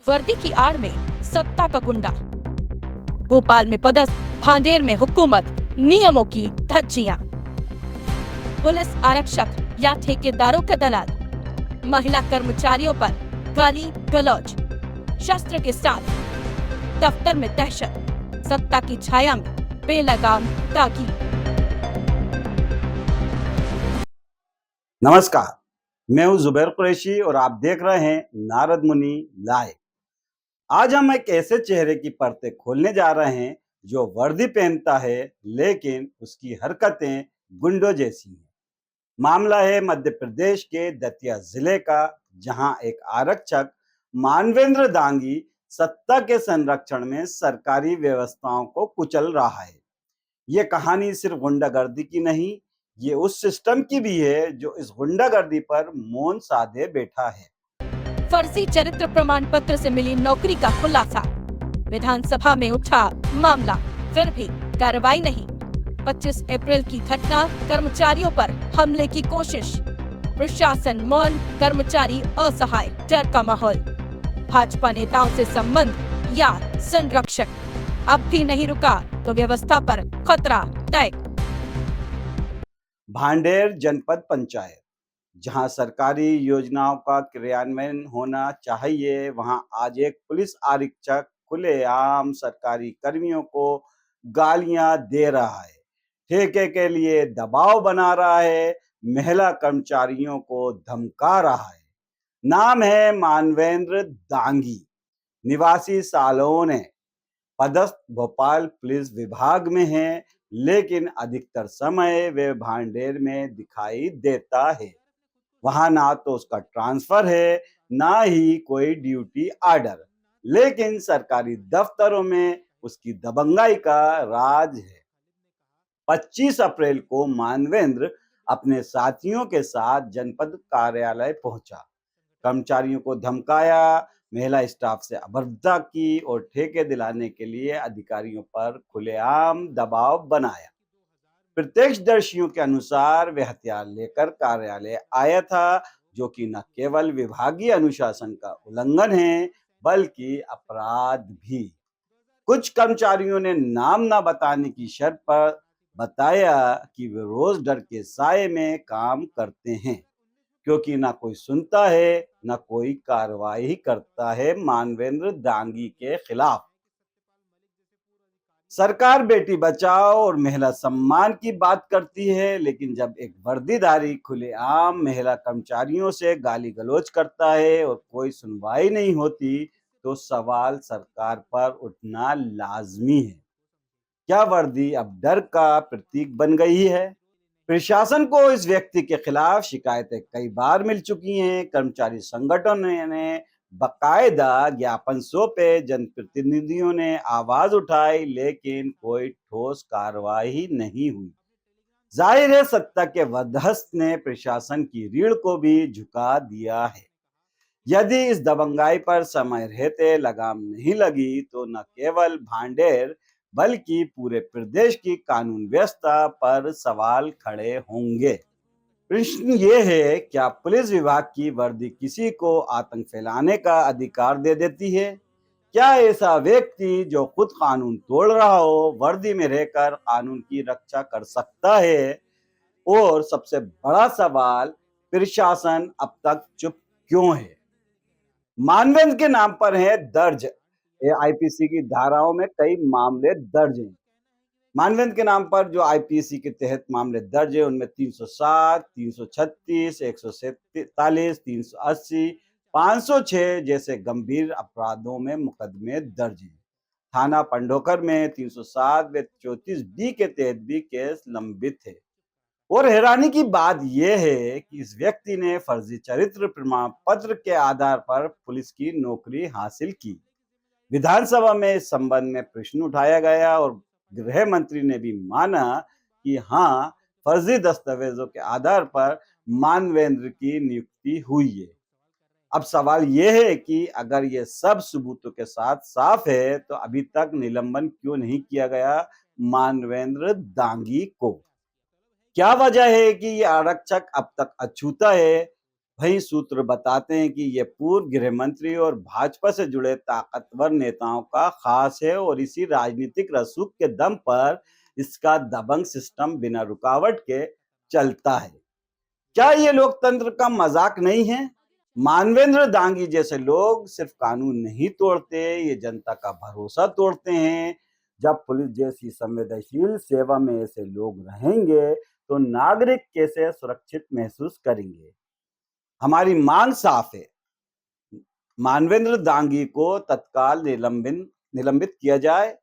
वर्दी की आड़ में सत्ता का गुंडा। भोपाल में पदस्थ, भांडेर में हुकूमत, नियमों की धज्जियां। पुलिस आरक्षक या ठेकेदारों का दलाल। महिला कर्मचारियों पर गाली गलौज, शस्त्र के साथ दफ्तर में दहशत, सत्ता की छाया में बेलगाम दागी। नमस्कार, मैं हूं जुबैर कुरैशी और आप देख रहे हैं नारद मुनि लाइव। आज हम एक ऐसे चेहरे की परतें खोलने जा रहे हैं जो वर्दी पहनता है लेकिन उसकी हरकतें गुंडों जैसी हैं। मामला है मध्य प्रदेश के दतिया जिले का, जहां एक आरक्षक मानवेंद्र दांगी सत्ता के संरक्षण में सरकारी व्यवस्थाओं को कुचल रहा है। ये कहानी सिर्फ गुंडागर्दी की नहीं, ये उस सिस्टम की भी है जो इस गुंडागर्दी पर मौन साधे बैठा है। फर्जी चरित्र प्रमाण पत्र से मिली नौकरी का खुलासा। विधानसभा में उठा मामला, फिर भी कार्रवाई नहीं। 25 अप्रैल की घटना, कर्मचारियों पर हमले की कोशिश, प्रशासन मौन, कर्मचारी असहाय, डर का माहौल। भाजपा नेताओं से संबंध या संरक्षक, अब भी नहीं रुका तो व्यवस्था पर खतरा तय। भांडेर जनपद पंचायत, जहां सरकारी योजनाओं का क्रियान्वयन होना चाहिए, वहां आज एक पुलिस आरक्षक खुलेआम सरकारी कर्मियों को गालियां दे रहा है, ठेके के लिए दबाव बना रहा है, महिला कर्मचारियों को धमका रहा है। नाम है मानवेंद्र दांगी, निवासी सालोन है, पदस्थ भोपाल पुलिस विभाग में है, लेकिन अधिकतर समय वे भांडेर में दिखाई देता है। वहां ना तो उसका ट्रांसफर है, ना ही कोई ड्यूटी आर्डर, लेकिन सरकारी दफ्तरों में उसकी दबंगाई का राज है। 25 अप्रैल को मानवेंद्र अपने साथियों के साथ जनपद कार्यालय पहुंचा, कर्मचारियों को धमकाया, महिला स्टाफ से अभद्रता की और ठेके दिलाने के लिए अधिकारियों पर खुलेआम दबाव बनाया। प्रत्यक्षदर्शियों के अनुसार वे हथियार लेकर कार्यालय आया था, जो कि न केवल विभागीय अनुशासन का उल्लंघन है बल्कि अपराध भी। कुछ कर्मचारियों ने नाम न बताने की शर्त पर बताया कि वे रोज डर के साए में काम करते हैं, क्योंकि ना कोई सुनता है, ना कोई कार्रवाई करता है मानवेंद्र दांगी के खिलाफ। सरकार बेटी बचाओ और महिला सम्मान की बात करती है, लेकिन जब एक वर्दीधारी खुलेआम महिला कर्मचारियों से गाली गलौज करता है और कोई सुनवाई नहीं होती, तो सवाल सरकार पर उठना लाजमी है। क्या वर्दी अब डर का प्रतीक बन गई है? प्रशासन को इस व्यक्ति के खिलाफ शिकायतें कई बार मिल चुकी हैं। कर्मचारी संगठनों ने बकायदा ज्ञापन सौंपे, जनप्रतिनिधियों ने आवाज उठाई, लेकिन कोई ठोस कार्रवाई नहीं हुई। जाहिर है सत्ता के वधस्त ने प्रशासन की रीढ़ को भी झुका दिया है। यदि इस दबंगाई पर समय रहते लगाम नहीं लगी तो न केवल भांडेर बल्कि पूरे प्रदेश की कानून व्यवस्था पर सवाल खड़े होंगे। प्रश्न ये है, क्या पुलिस विभाग की वर्दी किसी को आतंक फैलाने का अधिकार दे देती है? क्या ऐसा व्यक्ति जो खुद कानून तोड़ रहा हो, वर्दी में रहकर कानून की रक्षा कर सकता है? और सबसे बड़ा सवाल, प्रशासन अब तक चुप क्यों है? मानवेंद्र के नाम पर है दर्ज, आईपीसी की धाराओं में कई मामले दर्ज हैं। मानवेंद्र के नाम पर जो आईपीसी के तहत मामले दर्ज है, उनमें 307, 336, 147, 380, 506 जैसे गंभीर अपराधों में मुकदमे दर्ज हैं। थाना पंडोकर में 307 व 34 बी के तहत भी केस लंबित है। और हैरानी की बात यह है कि इस व्यक्ति ने फर्जी चरित्र प्रमाण पत्र के आधार पर पुलिस की नौकरी हासिल की। विधानसभा में इस संबंध में प्रश्न उठाया गया और गृह मंत्री ने भी माना कि हाँ, फर्जी दस्तावेजों के आधार पर मानवेंद्र की नियुक्ति हुई है। अब सवाल यह है कि अगर ये सब सबूतों के साथ साफ है, तो अभी तक निलंबन क्यों नहीं किया गया मानवेंद्र दांगी को? क्या वजह है कि ये आरक्षक अब तक अछूता है? वहीं सूत्र बताते हैं कि ये पूर्व गृह मंत्री और भाजपा से जुड़े ताकतवर नेताओं का खास है और इसी राजनीतिक रसूख के दम पर इसका दबंग सिस्टम बिना रुकावट के चलता है। क्या ये लोकतंत्र का मजाक नहीं है? मानवेंद्र दांगी जैसे लोग सिर्फ कानून नहीं तोड़ते, ये जनता का भरोसा तोड़ते हैं। जब पुलिस जैसी संवेदनशील सेवा में ऐसे लोग रहेंगे, तो नागरिक कैसे सुरक्षित महसूस करेंगे? हमारी मांग साफ है, मानवेंद्र दांगी को तत्काल निलंबित किया जाए,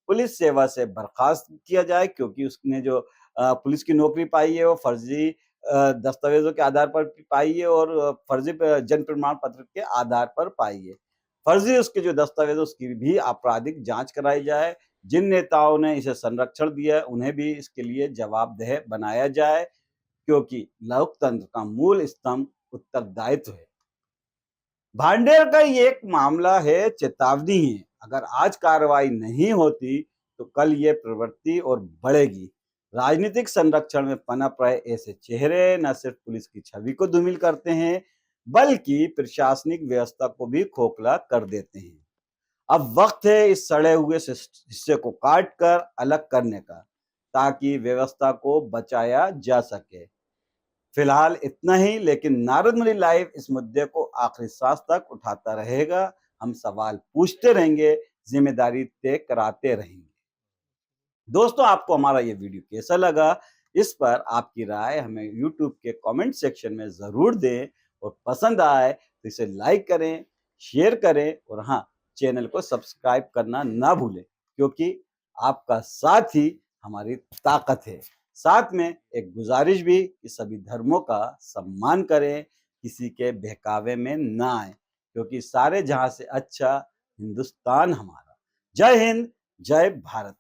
पुलिस सेवा से बर्खास्त किया जाए, क्योंकि उसने जो पुलिस की नौकरी पाई है वो फर्जी दस्तावेजों के आधार पर पाई है और फर्जी जन्म प्रमाण पत्र के आधार पर पाई है। फर्जी उसके जो दस्तावेज उसकी भी आपराधिक जांच कराई जाए। जिन नेताओं ने इसे संरक्षण दिया है उन्हें भी इसके लिए जवाबदेह बनाया जाए, क्योंकि लोकतंत्र का मूल स्तंभ उत्तरदायित्व है। भांडेर का ये एक मामला है, चेतावनी है। अगर आज कार्रवाई नहीं होती तो कल ये प्रवृत्ति और बढ़ेगी। राजनीतिक संरक्षण में पनप रहे ऐसे चेहरे न सिर्फ पुलिस की छवि को धूमिल करते हैं, बल्कि प्रशासनिक व्यवस्था को भी खोखला कर देते हैं। अब वक्त है इस सड़े हुए हिस्से को काट कर अलग करने का, ताकि व्यवस्था को बचाया जा सके। फिलहाल इतना ही, लेकिन नारदमुनि लाइव इस मुद्दे को आखिरी सांस तक उठाता रहेगा। हम सवाल पूछते रहेंगे, जिम्मेदारी तय कराते रहेंगे। दोस्तों, आपको हमारा ये वीडियो कैसा लगा, इस पर आपकी राय हमें YouTube के कमेंट सेक्शन में जरूर दें और पसंद आए तो इसे लाइक करें, शेयर करें और हाँ, चैनल को सब्सक्राइब करना ना भूलें, क्योंकि आपका साथ ही हमारी ताकत है। साथ में एक गुजारिश भी कि सभी धर्मों का सम्मान करें, किसी के बहकावे में ना आए, क्योंकि सारे जहां से अच्छा हिंदुस्तान हमारा। जय हिंद, जय भारत।